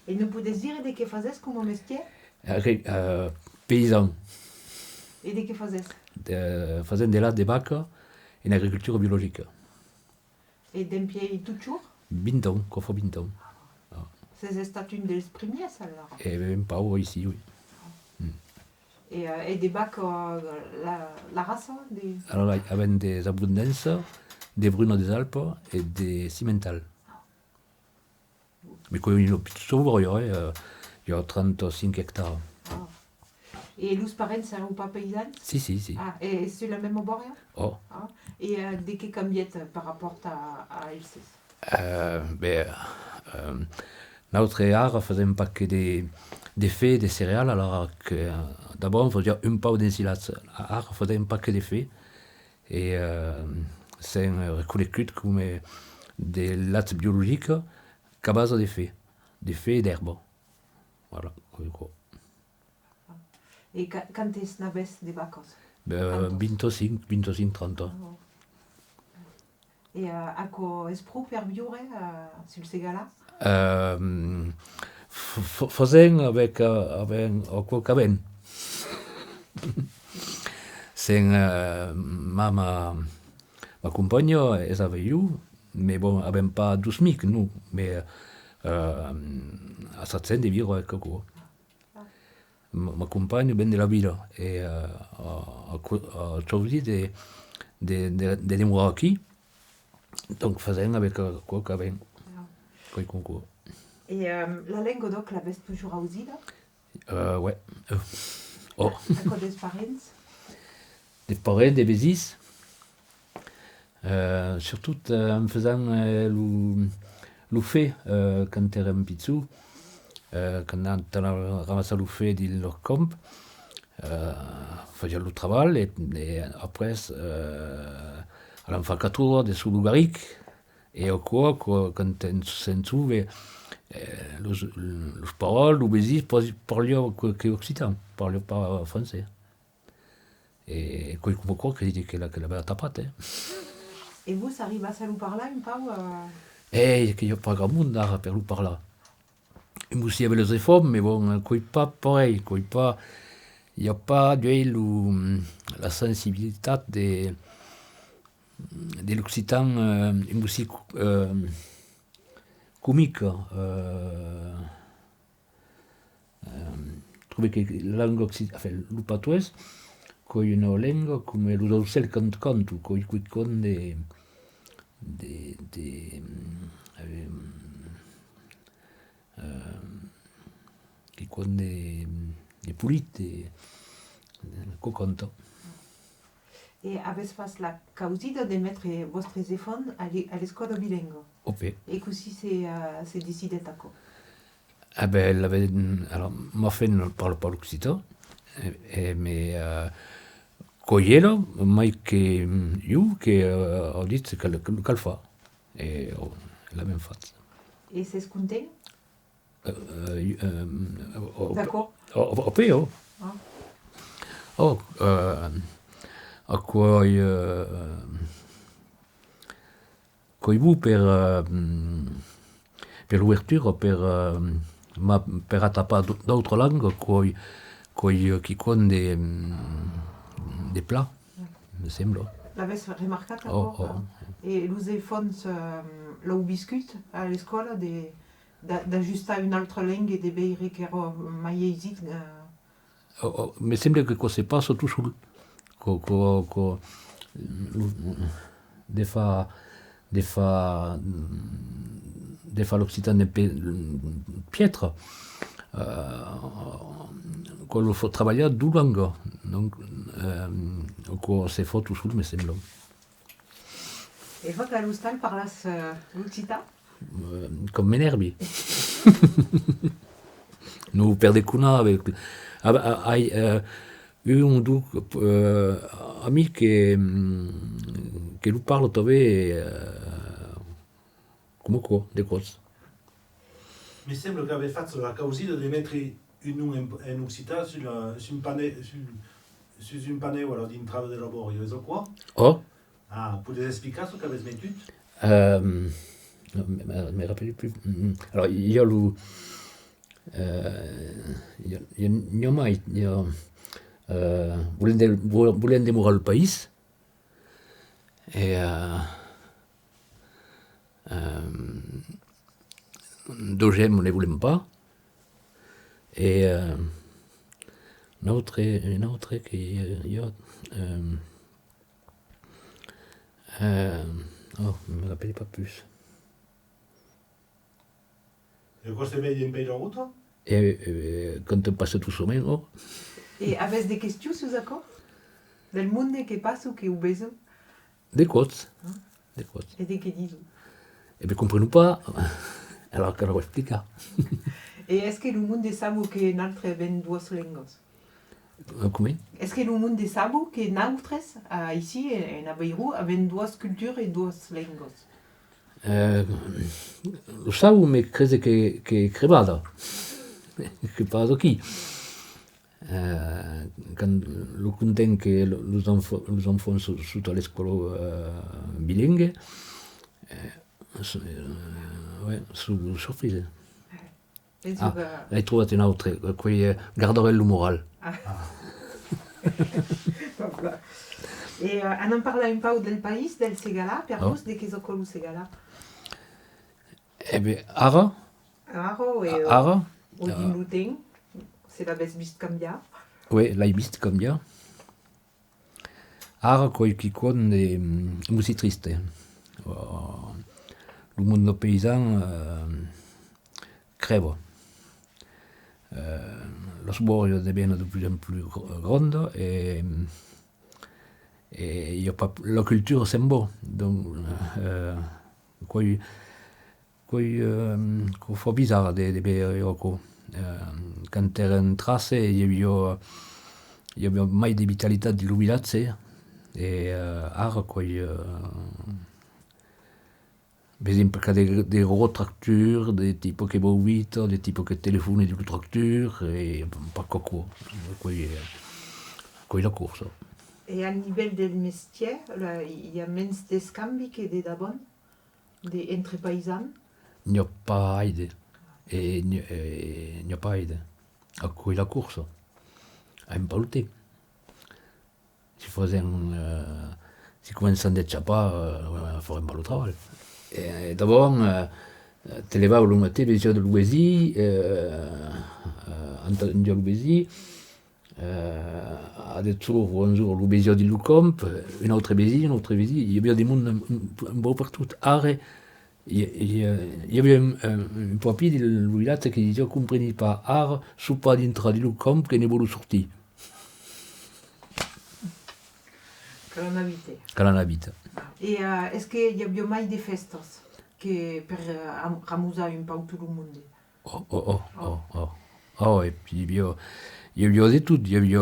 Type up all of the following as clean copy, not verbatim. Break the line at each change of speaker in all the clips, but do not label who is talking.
E non potete dire di che fazes come mestiere?
Paysan,
E di che fazes?
faisant des lattes de vaca en agriculture biologique.
E d'empiei tutto?
Binton, Cofo Binton.
C'est stato un dels premiers, allora.
Et même pas ici, oui.
E des bacs, la race des...
Alors, avec des abundances, des brunes des Alpes et des cimentales. Mais quand il y a tout il y a 35 hectares.
Ah. E los parents erano pas paysans?
Si.
Ah, e c'est la même boria?
Oh.
Ah. Et de che cambiet par rapport à Elsis?
Notre art faisait pas que des faits, des céréales, alors que d'abord on faisait un peu d'ensilades. L'art faisait pas que des faits. Et c'est une recollecte comme des lattes biologiques qu'à base de faits et d'herbes. Voilà.
Et quand est-ce n'avais des vacances?
25, 30 ans.
Et à quoi est-ce pour faire vivre sur ces gars-là?
Faisant avec quoi qu'avant. C'est ma compagne, elle avait eu, mais bon, elle n'avait pas 12 000, nous, mais à 700 de vivre avec quoi. Ma compagne vient de la ville et a choisi de demorar aquí, donc faisant avec quoi qu'avant. Quoi concours.
Et la langue donc l'avais toujours ausida?
Ouais. Oh.
À quoi des parents?
Des parents, des bésis. Surtout en faisant le fait quand tu es un pizzou, quand tu as ramassé le fait de leur camp, faisait le travail et après, à l'enfant de sous l'ugaric, et au quoi, quand tu s'en trouves, les paroles, les bésis, parlaient occitan, parlaient pas français. Et quoi qu'on croit que la tapate.
Et vous, ça arrive à ça nous parler un peu?
Eh, qu'il n'y a pas grand monde à faire nous parler. Il y avait les réformes, mais bon, quoi pas pareil, quoi pas. Il n'y a pas la sensibilité de l'occitan, une musique comique. Trouvé que la langue occitane, enfin, le patois, coi una langue come lo dolcel canto, coi con che con de pulite, co canto.
Et avez pas la causida de mettre votre téléphone à l'école bilingue?
Ok.
Et que si c'est décidé à quoi?
Ah ben, alors, ma fille ne parle pas l'occitan, mais coglielo, mai che io che ho detto che le fa, e l'ha ben fatto.
Et c'est ce qu'on dit?
D'accord. Ho peo. Oh, a coi per l'ouverture, per attapare d'autres langues, qui con des plats, me semble.
L'avais remarqué d'accord? Et nous avons le biscuit à l'école d'ajuster une autre langue et de dire que era mai easy.
Me sembra che se passa tu sul de fa l'occitane pietre quello faut travailler deux langues donc se fa tout sul me sembla.
Et vous à l'hostal parlas l'occitan?
Comme m'énervi. Nous perdons cuna avec un ou deux amis qui nous parlent come quoi, des coses.
Mi sembra che avete fatto la causita di mettere un occitan su un panneau voilà, d'entrada de laboratoire, c'est quoi?
Oh?
Ah, potete expliquer ce que vous avez mis?
Me rappelle plus. Alors, il y a n'hi ha mai, volem demorar el país, dogem ne volem pas, et un autre que hi ha, je ne me rappelle pas plus.
Et quoi c'est bien pays en route?
Et quand on passe tout sommet, oh,
Et avez des questions sur d'accord? Del monde que passe ou que vous besoin?
des côtes, des côtes.
Et des que disent?
Et bien, comprenons pas, alors qu'elle va expliquer.
Et est-ce que le monde sabo que notre ben duas lengos?
Comment?
Est-ce que le monde sabo que notre ici en Aveiro ben duas cultures et duas lengos?
Lo sabe, me crede que crevada, que pas aqui. Quand lo content que los enfants sont à l'école bilingue, ouais, sono sorprese.
Penso que...
Hai trovato un altro, quei gardarello moral.
Voilà. Et on en parle un peu del país, del Segala, per vos, de que zocolo Segala?
Eh bien, ara,
Aro et
ara,
Odin Luteng, c'est la best vist canviar.
ouais, l'hai visto canviare. Ara qualche con de musica triste. Le mondo paysan crève. Lo sborio devient de plus en plus grande et y a pas, la culture c'est beau. Donc, quoi fa bizarre de Berioco. Quand eren trace hi havia mai de vitalitat di l'ubilatze e ara coi per esempio che des gros tractures, des types che bovito, des types che telefoni di tracture e pas quoi la course.
Et à niveau del mestier, il y a menys d'escambi que de d'abon, entre paysans.
Il n'y a pas idée. Et il n'y a pas idée. À quoi la course? À un paluté. Si commençant a échappar, il faut un peu de travail. Et d'abord, te levavo le matin, les yeux de l'Ouésie, en l'Ouésie, à des tours, un jour, l'Ouésie de Lucomp, une autre Bésie, il y avait des mondes un peu partout. Arrêt. Il y avait un papier de l'Ouilat qui disait qu'on ne comprenait pas art, sous pas d'intra de l'Ucomp qui n'est pas sorti.
Que l'on habite.
Que l'on habite.
Et est-ce qu'il y a bien mal des festas que pour ramuser un peu tout le monde?
Oh, et puis il y avait de tout. Il y avait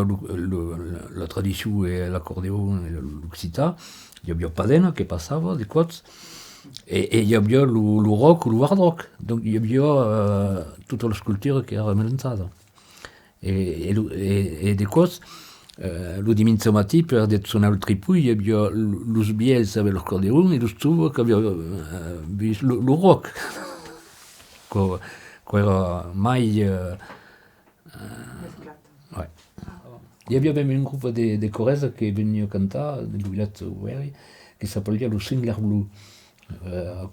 la tradition et l'accordéon et l'occita. Il y avait Padena qui passava, des côtes. Et il y avait le rock ou le hard rock. Donc il y avait toute la sculpture qui era mélangada. Et des coses, le dimanche matin, per de suonar il tripui, il y avait los biels avec l'accordéon et los tubos qui avaient le rock. Qui era mai... ouais. Il y avait même un groupe de Corrèze qui venait cantar, de l'Ouilat Oueri, qui s'appelait le Singlar Blue. Le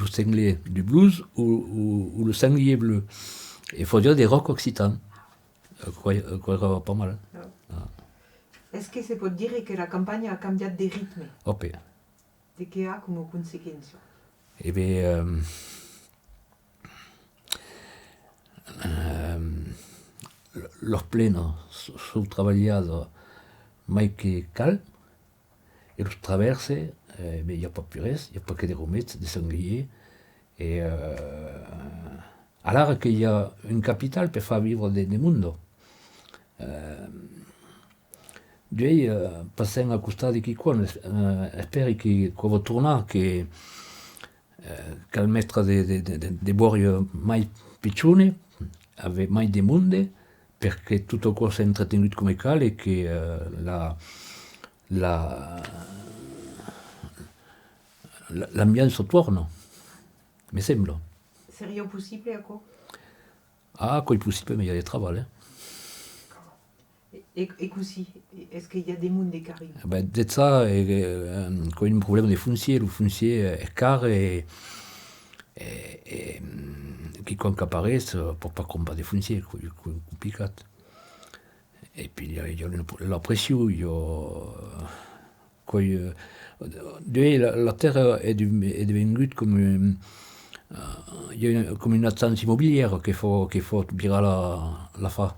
cinglé du blues ou le sanglier bleu. Il faut dire des rock occitans. Quoi, pas mal.
Est-ce que c'est pour dire que la campagne a changé de rythme?
Ok.
De que a comme conséquence?
Eh bien, leur pleno sont travaillés mai que cal. Et le traverse, mais il n'y a pas plus reste, il n'y a pas que des romettes, des sangliers. Et alors qu'il y a une capitale pour faire vivre des mondes. Lui, passant à côté de Kikon, espère qu'il va tourner, que le maître des borio mai piccione, avec mai des mondes, parce que tout le corps s'est entretenu comme cal et que l'ambiance tourne, mi sembra.
seria possible, quoi?
Ah, quand il est possible, mais il y a des travaux. Hein.
Et così, est-ce qu'il y a des mondes des Caraïbes?
Ben, det ça, quand il y a un problème de foncier, le foncier est car et quiconque apparaît pour pas qu'on pas des fonciers, quoi, compliqué. Et puis il y a la pression, il y a quoi, la terre est devenue comme il y a comme une attente immobilière qu'il faut virer la fa.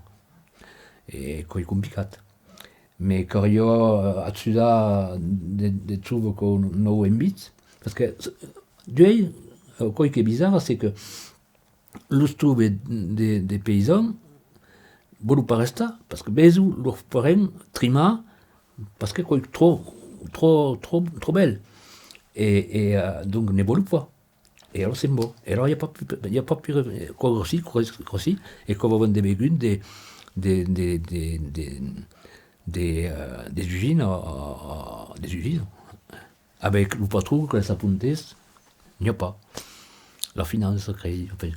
Et quoi, compliqué. Mais quand il y a à Tsuda des trucs qu'on n'a pas parce que quoi qui est bizarre, c'est que le trouve des paysans ne pas rester parce que les leur parents triment parce que c'est trop belle et donc ne veulent pas. Et alors c'est bon. Et alors il n'y a pas plus grossi et quand on vend des légumes des usines avec le patron que ça puntait, il n'y a pas. La finance crée. Enfin.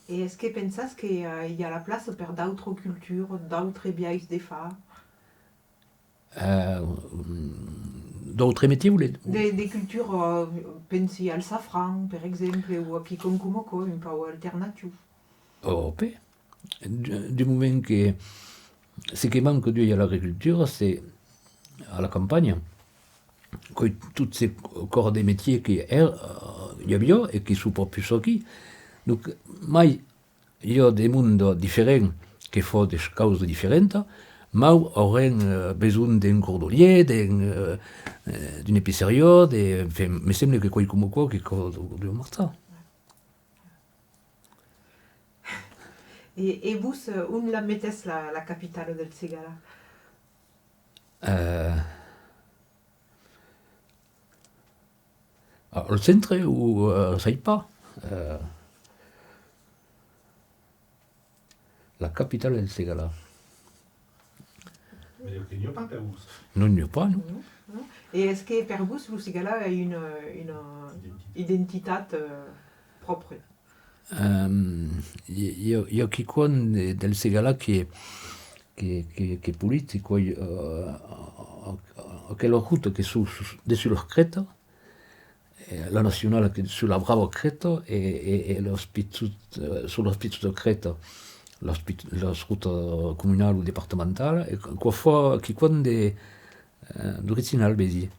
Et est-ce que pensas qu'il y a la place pour d'autres cultures, d'autres biais des femmes?
D'autres métiers, vous voulez?
Des cultures, pensi al safran, par exemple, ou a quiconque un peu alternatif.
Oh, du moment que ce qui manque à l'agriculture, c'est à la campagne, que tous ces corps des métiers qu'il y a et qui ne sont pas plus sortis. Donc, il y a des mondes différents qui font des choses différentes, mais auraient besoin d'un cordonnier, d'une épicerie, enfin, me semble que quoi comme quoi, qui est martin.
Et vous, où la mettez la capitale del Ségala?
Au centre ou ça y pas. La capitale del Ségala.
Mais il n'y a pas Pervous.
Non, il n'y a pas, non.
Et est-ce que Pervous, le Ségala, a une identité propre?
Il y a quelqu'un del Ségala qui est politique, quoi. Quelle route qui est sur la crête, la nationale qui est sur la brava crête et sur l'hospice de crête, la route communale ou départementale, et quoi fois quelqu'un d'original, basi.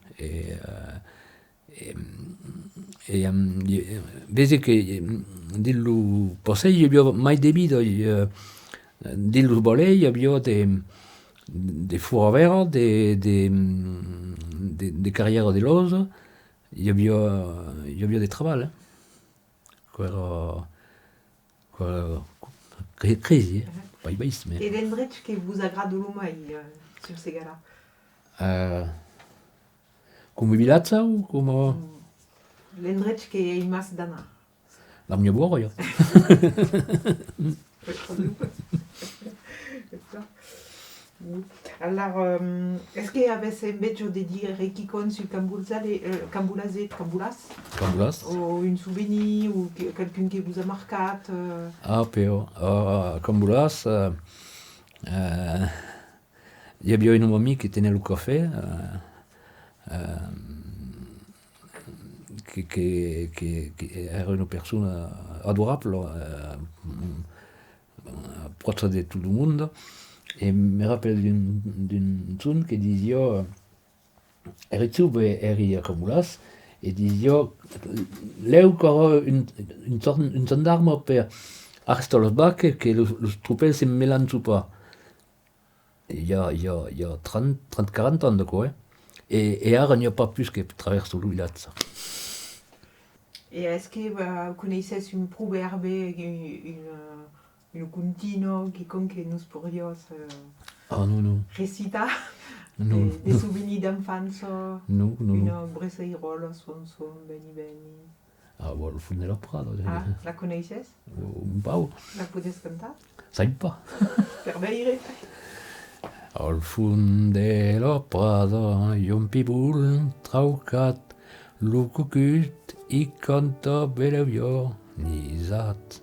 Vedi che dillo posei abbiamo mai debido dillo bolei abbiamo des fours à verre, des carrières de l'ose, il y a des travaux. Crisi, pas mais.
Et l'endroit que vous agrade le mai sur Ségala?
Come Vilazza o come.
L'endroit che è in mas d'anar.
La mia buoia.
Alors, est-ce qu'il y avait un beggio de dire qui compte sur Cambulas ou une souvenir ou quelqu'un qui vous a marqué?
Ah, però, a Cambulas, il y avait un ami qui tenait le café, qui era une personne adorable, proche de tout le monde. Et je me rappelle d'une zone qui disait Eritube eri a Cambulas et disait l'eu aura une gendarme pour arrêter les bacs que les troupes se mélangent pas. Il y a 30-40 ans de quoi. Et il n'y a pas plus que traverse le village.
Et est-ce que vous connaissez un proverbe, une contino, quiconque nous pourrions réciter des souvenirs d'enfance?
Non.
Une bressairola, son, beni.
Ah, bon, le fond de la Prada.
Ah, la connaissez?
Un peu.
La pouvez cantar?
Ça y pas.
Perveire.
Al fund de la Prada hi ha un pibul traucat, lo cucut i canta bell'avió. ni zat.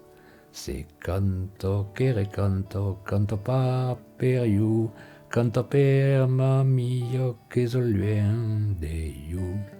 Se canto che recanto, canto pas per you, canto per ma mio che so loin de you.